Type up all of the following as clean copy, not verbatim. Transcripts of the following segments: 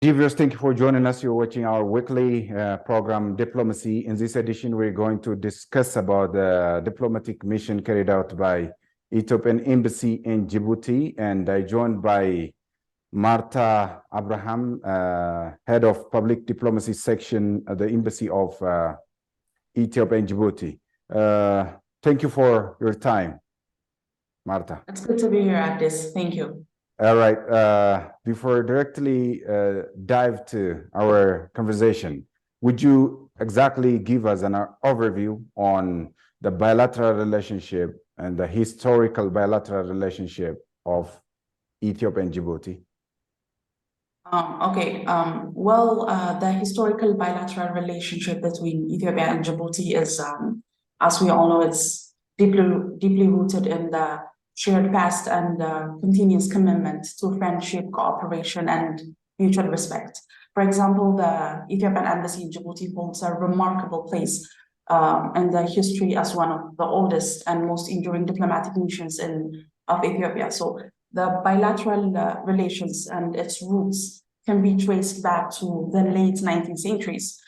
Viewers, thank you for joining us. You're watching our weekly program, Diplomacy. In this edition, we're going to discuss about the diplomatic mission carried out by Ethiopian Embassy in Djibouti. And I joined by Marta Abraham, Head of Public Diplomacy Section at the Embassy of Ethiopia in Djibouti. Thank you for your time, Marta. It's good to be here at this. Thank you. All right. Before directly dive to our conversation, would you exactly give us an overview on the bilateral relationship and the historical bilateral relationship of Ethiopia and Djibouti? The historical bilateral relationship between Ethiopia and Djibouti is, as we all know, it's deeply rooted in the shared past and continuous commitment to friendship, cooperation, and mutual respect. For example, the Ethiopian Embassy in Djibouti holds a remarkable place in the history as one of the oldest and most enduring diplomatic missions of Ethiopia. So the bilateral relations and its roots can be traced back to the late 19th centuries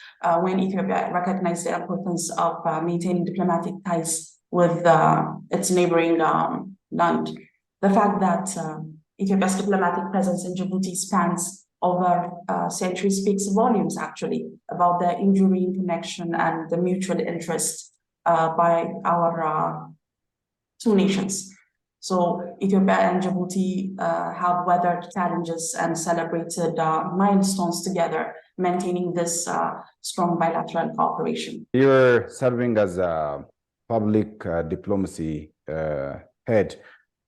when Ethiopia recognized the importance of maintaining diplomatic ties with its neighboring land. The fact that Ethiopia's diplomatic presence in Djibouti spans over centuries speaks volumes, actually, about the enduring connection and the mutual interest by our two nations. So Ethiopia and Djibouti have weathered challenges and celebrated milestones together, maintaining this strong bilateral cooperation. You're serving as a public diplomacy head.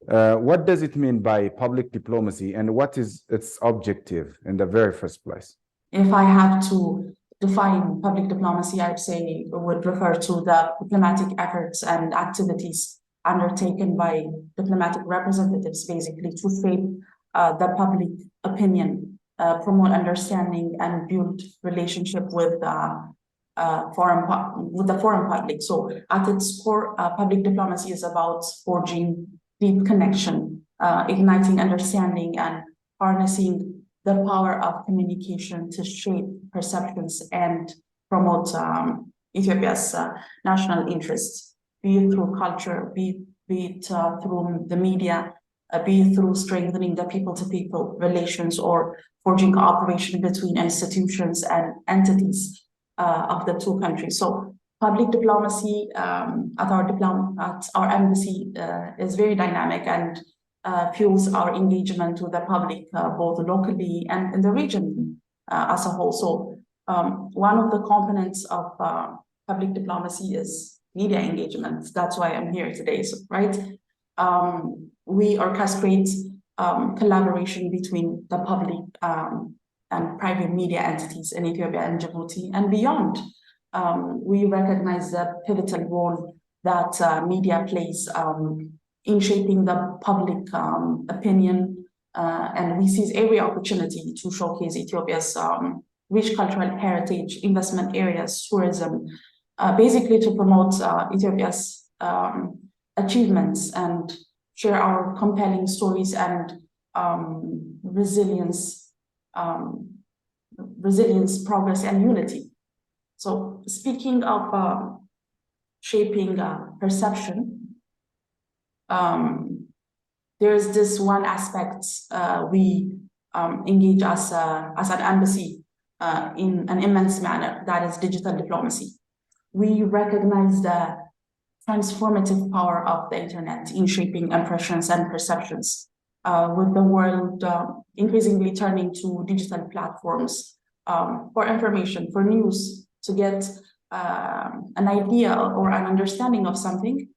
What does it mean by public diplomacy, and what is its objective in the very first place? If I have to define public diplomacy, I'd say it would refer to the diplomatic efforts and activities undertaken by diplomatic representatives, basically, to shape the public opinion, promote understanding, and build relationship with the foreign public. So at its core, public diplomacy is about forging deep connection, igniting understanding, and harnessing the power of communication to shape perceptions and promote Ethiopia's national interests, be it through culture, be it through the media, be it through strengthening the people-to-people relations or forging cooperation between institutions and entities of the two countries. So public diplomacy at our embassy is very dynamic and fuels our engagement with the public, both locally and in the region as a whole. So one of the components of public diplomacy is media engagement. That's why I'm here today, right? We orchestrate collaboration between the public and private media entities in Ethiopia and Djibouti and beyond. We recognize the pivotal role that media plays in shaping the public opinion, and we seize every opportunity to showcase Ethiopia's rich cultural heritage, investment areas, tourism, basically to promote Ethiopia's achievements and share our compelling stories and resilience, progress, and unity. So speaking of shaping perception, there's this one aspect we engage as an embassy in an immense manner, that is digital diplomacy. We recognize the transformative power of the internet in shaping impressions and perceptions, with the world increasingly turning to digital platforms for information, for news, to get an idea or an understanding of something.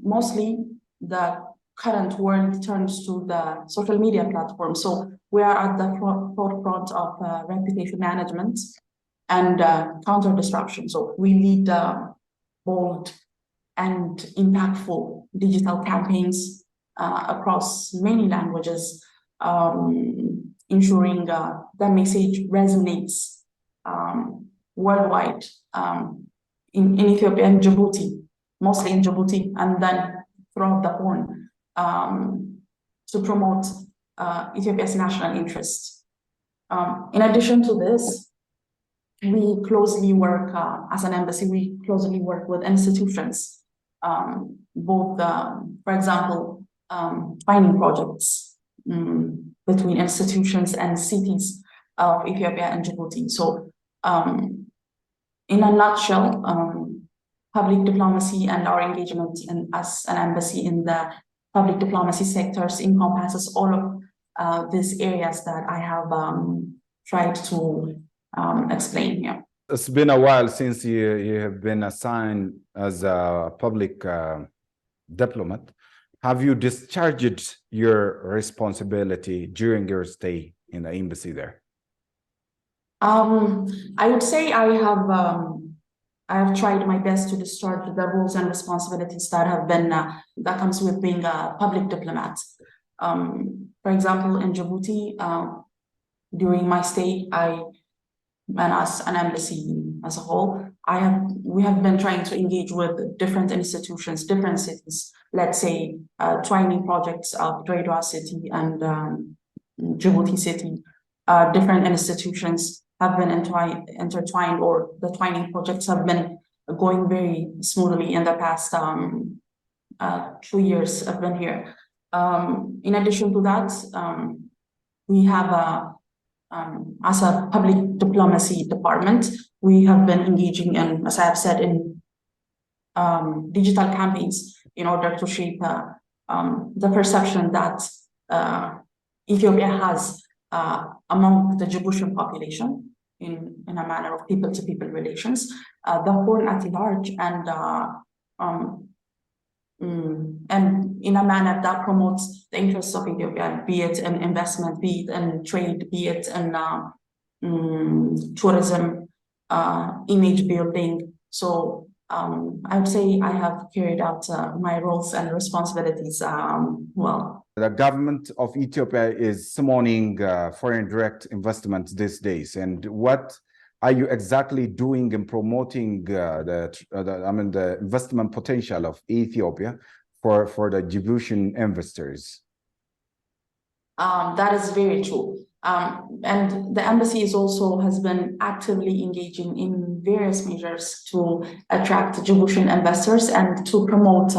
Mostly the current world turns to the social media platform. So we are at the forefront of reputation management and counter disruption. So we lead bold and impactful digital campaigns across many languages, ensuring the message resonates worldwide, in Ethiopia and Djibouti, mostly in Djibouti, and then throughout the Horn, to promote Ethiopia's national interests. In addition to this, we closely work, as an embassy, we closely work with institutions, both, for example, mining projects between institutions and cities of Ethiopia and Djibouti. So, in a nutshell, public diplomacy and our engagement as an embassy in the public diplomacy sectors encompasses all of these areas that I have tried to explain here. It's been a while since you have been assigned as a public diplomat. Have you discharged your responsibility during your stay in the embassy there? I would say I have tried my best to discharge the roles and responsibilities that have been that comes with being a public diplomat. For example, in Djibouti, during my stay, and as an embassy as a whole, we have been trying to engage with different institutions, different cities. Let's say twining projects of Diaspora city and Djibouti city. Different institutions have been intertwined, or the twining projects have been going very smoothly in the past 2 years I've been here. In addition to that, we have as a public diplomacy department, we have been engaging in, as I have said, in digital campaigns in order to shape the perception that Ethiopia has among the Djiboutian population in a manner of people-to-people relations, the Horn at large, and in a manner that promotes the interests of Ethiopia, be it in investment, be it in trade, be it in tourism, image building. So I would say I have carried out my roles and responsibilities well. The government of Ethiopia is summoning foreign direct investment these days. And what are you exactly doing in promoting the investment potential of Ethiopia for the Djiboutian investors? That is very true. And the embassy has been actively engaging in various measures to attract Djiboutian investors and to promote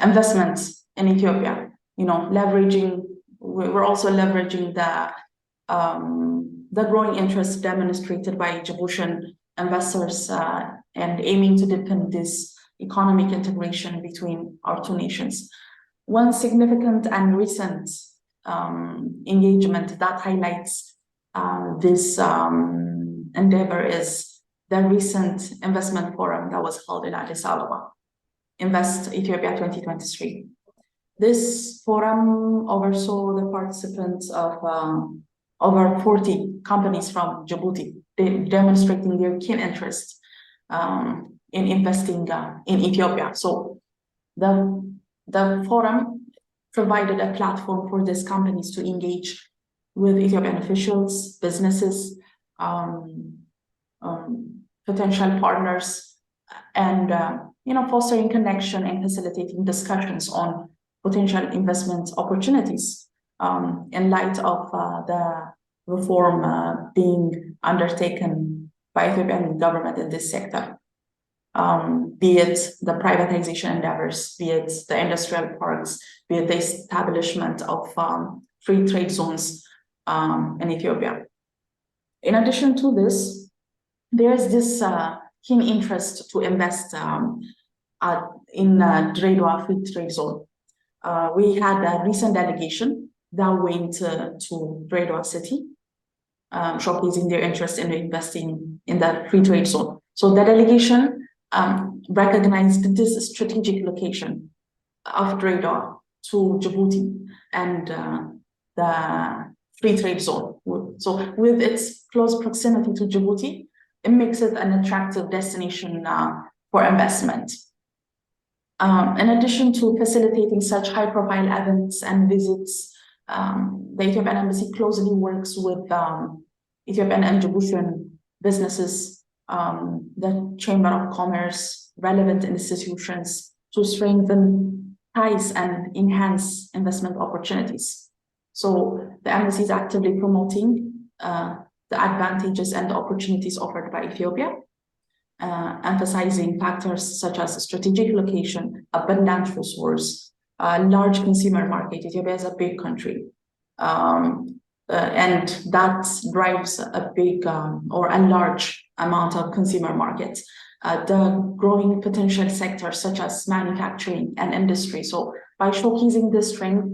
investments in Ethiopia. You know, we're also leveraging the growing interest demonstrated by Djiboutian investors and aiming to deepen this economic integration between our two nations. One significant and recent engagement that highlights this endeavor is the recent investment forum that was held in Addis Ababa, Invest Ethiopia 2023. This forum oversaw the participants of over 40 companies from Djibouti, demonstrating their keen interest in investing in Ethiopia. So the forum provided a platform for these companies to engage with Ethiopian officials, businesses, potential partners, and fostering connection and facilitating discussions on potential investment opportunities in light of the reform being undertaken by Ethiopian government in this sector. Be it the privatization endeavors, be it the industrial parks, be it the establishment of free trade zones in Ethiopia. In addition to this, there's this keen interest to invest in Diaspora free trade zone. We had a recent delegation that went to Diaspora city, showcasing their interest in investing in the free trade zone. So the delegation recognized this strategic location of Diaspora to Djibouti and the free trade zone. So with its close proximity to Djibouti, it makes it an attractive destination for investment. In addition to facilitating such high-profile events and visits, the Ethiopian Embassy closely works with Ethiopian and Djiboutian businesses, the Chamber of Commerce, relevant institutions to strengthen ties and enhance investment opportunities. So the embassy is actively promoting the advantages and the opportunities offered by Ethiopia, emphasizing factors such as strategic location, abundant resource, large consumer market. Ethiopia is a big country. And that drives a big or a large amount of consumer markets. The growing potential sectors such as manufacturing and industry. So by showcasing this strength,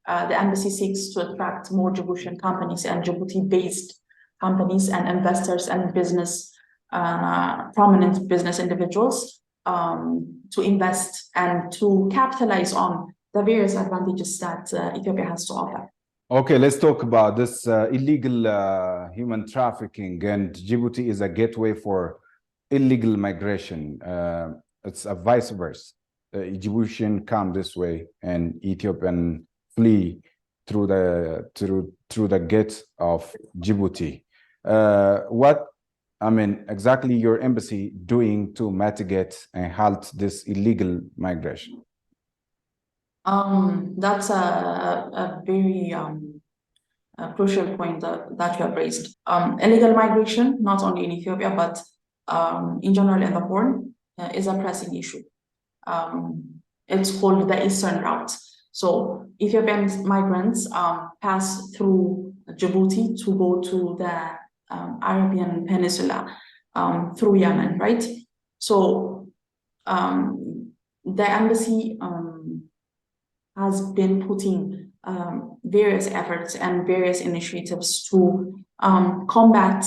the embassy seeks to attract more Djiboutian companies and Djibouti-based companies and investors and prominent business individuals to invest and to capitalize on the various advantages that Ethiopia has to offer. Okay, let's talk about this illegal human trafficking, and Djibouti is a gateway for illegal migration. It's a vice versa. Djiboutian come this way and Ethiopian flee through the gate of Djibouti. What exactly your embassy doing to mitigate and halt this illegal migration? That's a very crucial point that you have raised. Illegal migration, not only in Ethiopia, but in general in the Horn, is a pressing issue. It's called the Eastern Route. So Ethiopian migrants pass through Djibouti to go to the Arabian Peninsula through Yemen, right? So the embassy has been putting various efforts and various initiatives to combat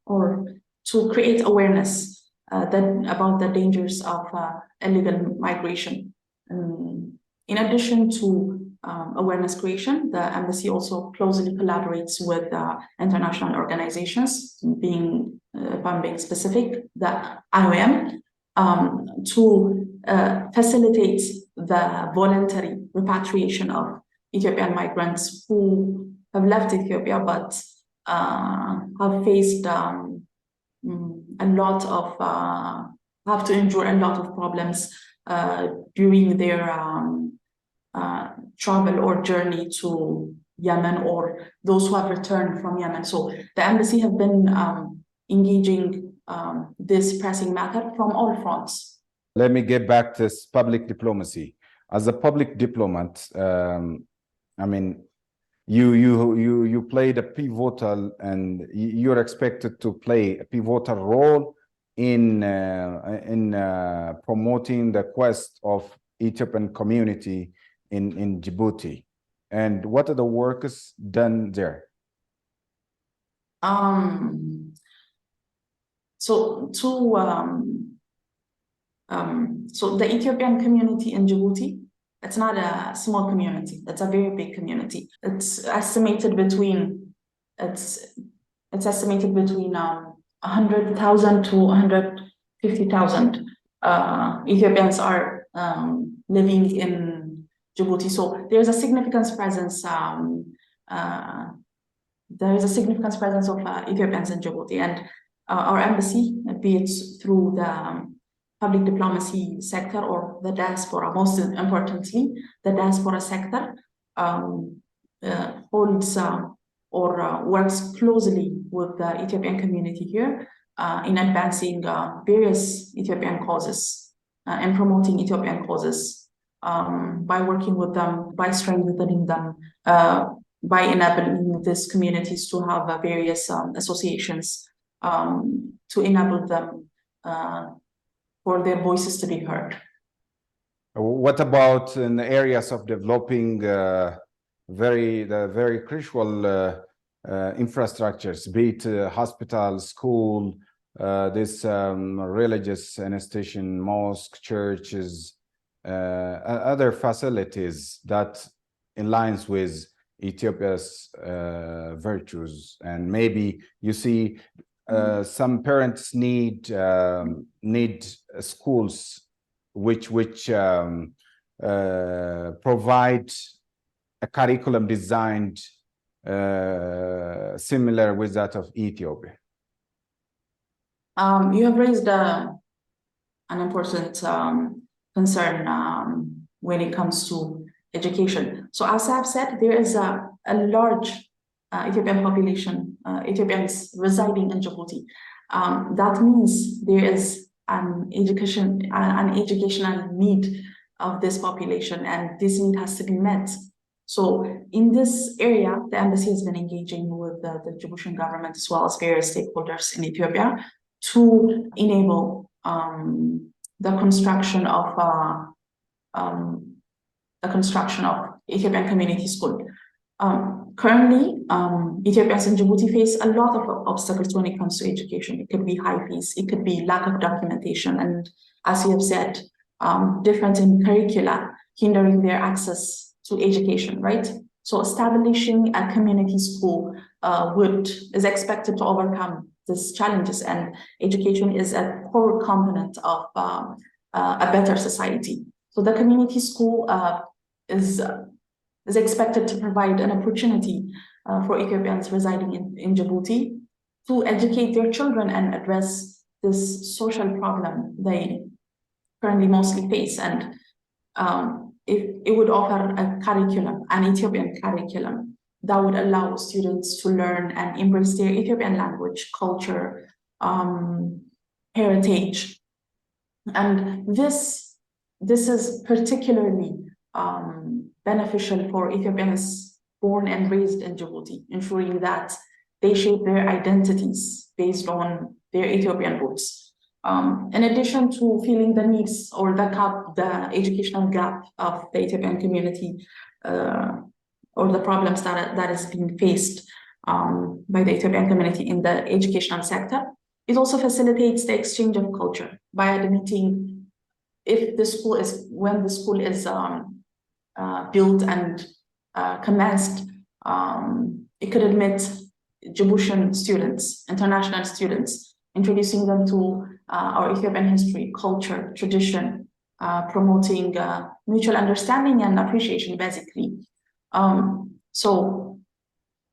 or to create awareness about the dangers of illegal migration. In addition to awareness creation, the embassy also closely collaborates with international organizations, if I'm being specific, the IOM, to facilitate the voluntary repatriation of Ethiopian migrants who have left Ethiopia but have faced have to endure a lot of problems during their travel or journey to Yemen, or those who have returned from Yemen. So the embassy have been engaging this pressing matter from all fronts. Let me get back to this public diplomacy. As a public diplomat, you played a pivotal, and you're expected to play a pivotal role in promoting the quest of Ethiopian community in Djibouti. And what are the works done there? So the Ethiopian community in Djibouti, it's not a small community. It's a very big community. It's estimated between 100,000 to 150,000 Ethiopians are living in Djibouti. So there's a significant presence. There is a significant presence of Ethiopians in Djibouti, and our embassy, be it through the public diplomacy sector or the diaspora, most importantly, the diaspora sector holds or works closely with the Ethiopian community here in advancing various Ethiopian causes and promoting Ethiopian causes by working with them, by strengthening them, by enabling these communities to have various associations to enable them for their voices to be heard. What about in the areas of developing the very crucial infrastructures, be it hospital, school, this religious institution, mosque, churches, other facilities that aligns with Ethiopia's virtues? And maybe you see some parents need schools which provide a curriculum designed similar with that of Ethiopia? You have raised an important concern when it comes to education. So as I've said, there is a large Ethiopian population, Ethiopians residing in Djibouti. That means there is an educational need of this population, and this need has to be met. So in this area, the embassy has been engaging with the Djiboutian government as well as various stakeholders in Ethiopia to enable the construction of Ethiopian Community School. Currently, Ethiopians in Djibouti face a lot of obstacles when it comes to education. It could be high fees, it could be lack of documentation, and as you have said, difference in curricula hindering their access to education, right? So establishing a community school is expected to overcome these challenges, and education is a core component of a better society. So the community school is expected to provide an opportunity for Ethiopians residing in Djibouti to educate their children and address this social problem they currently mostly face. And it would offer a curriculum, an Ethiopian curriculum, that would allow students to learn and embrace their Ethiopian language, culture, heritage. And this is particularly beneficial for Ethiopians born and raised in Djibouti, ensuring that they shape their identities based on their Ethiopian roots. In addition to feeling the needs or the educational gap of the Ethiopian community, or the problems that is being faced by the Ethiopian community in the educational sector, it also facilitates the exchange of culture by admitting when the school is built and commenced, it could admit Djiboutian students, international students, introducing them to our Ethiopian history, culture, tradition, promoting mutual understanding and appreciation, basically. So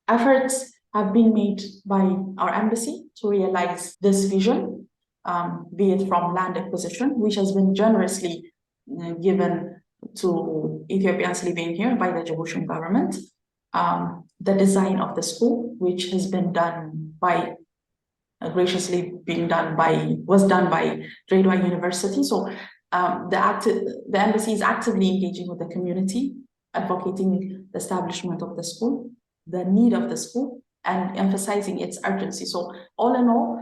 efforts have been made by our embassy to realize this vision, be it from land acquisition, which has been generously given to Ethiopians living here by the Djiboutian government, the design of the school, which has been done by was done by Redwa University. So the embassy is actively engaging with the community, advocating the establishment of the school, the need of the school, and emphasizing its urgency. So all in all,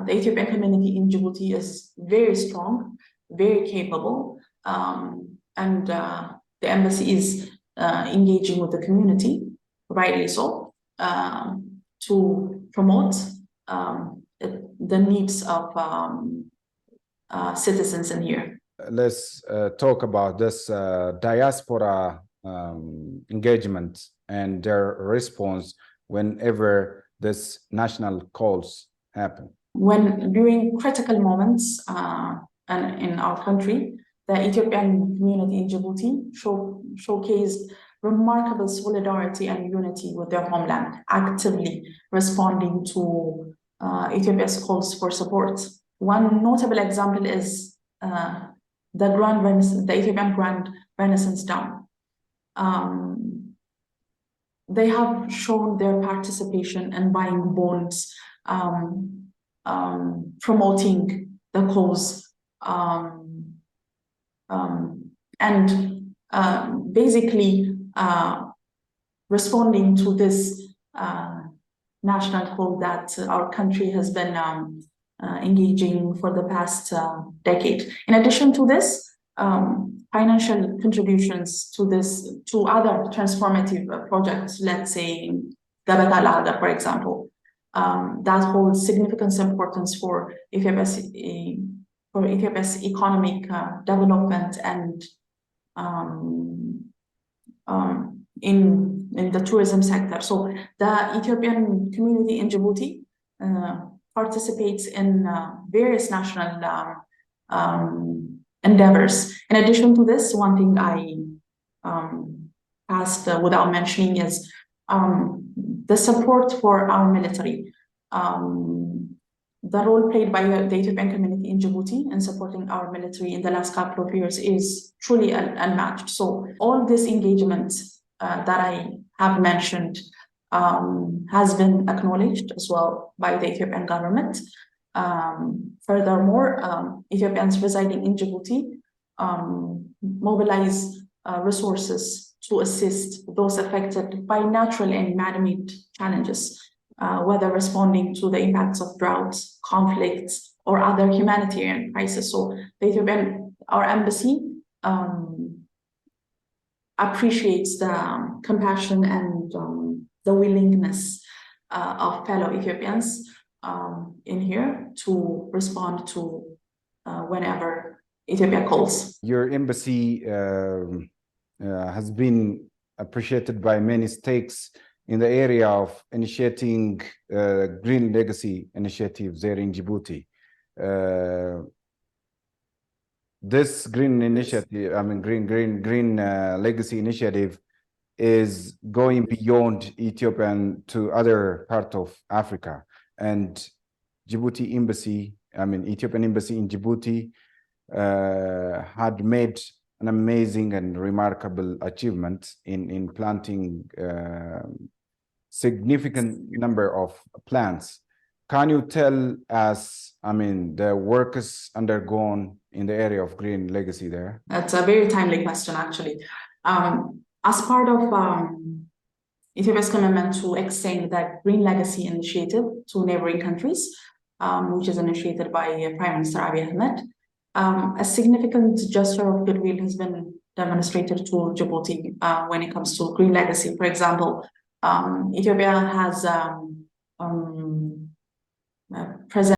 the Ethiopian community in Djibouti is very strong, very capable, and the embassy is engaging with the community, rightly so, to promote the needs of citizens in here. Let's talk about this diaspora engagement and their response whenever this national calls happen. During critical moments and in our country, the Ethiopian community in Djibouti showcased remarkable solidarity and unity with their homeland, actively responding to Ethiopia's calls for support. One notable example is the Ethiopian Grand Renaissance Dam. They have shown their participation in buying bonds, promoting the cause, and basically responding to this national call that our country has been engaging for the past decade. In addition to this, financial contributions to other transformative projects, let's say Gabata Laga, for example, that holds significant importance for Ethiopia's economic development and in the tourism sector. So the Ethiopian community in Djibouti participates in various national endeavors. In addition to this, one thing I passed without mentioning is the support for our military, the role played by the Ethiopian community in Djibouti in supporting our military in the last couple of years is truly unmatched. So all this engagement that I have mentioned has been acknowledged as well by the Ethiopian government. Furthermore, Ethiopians residing in Djibouti mobilize resources to assist those affected by natural and man-made challenges, whether responding to the impacts of droughts, conflicts, or other humanitarian crises. So our embassy appreciates the compassion and the willingness of fellow Ethiopians in here to respond to whenever Ethiopia calls. Your embassy has been appreciated by many states in the area of initiating green legacy initiatives there in Djibouti. This green initiative, green legacy initiative is going beyond Ethiopian to other part of Africa. And Djibouti embassy, Ethiopian embassy in Djibouti had made an amazing and remarkable achievement in planting significant number of plants. Can you tell us, the work is undergone in the area of green legacy there? That's a very timely question, actually. As part of Ethiopia's commitment to extend that green legacy initiative to neighboring countries, which is initiated by Prime Minister Abiy Ahmed, a significant gesture of goodwill has been demonstrated to Djibouti when it comes to green legacy. For example, Ethiopia has present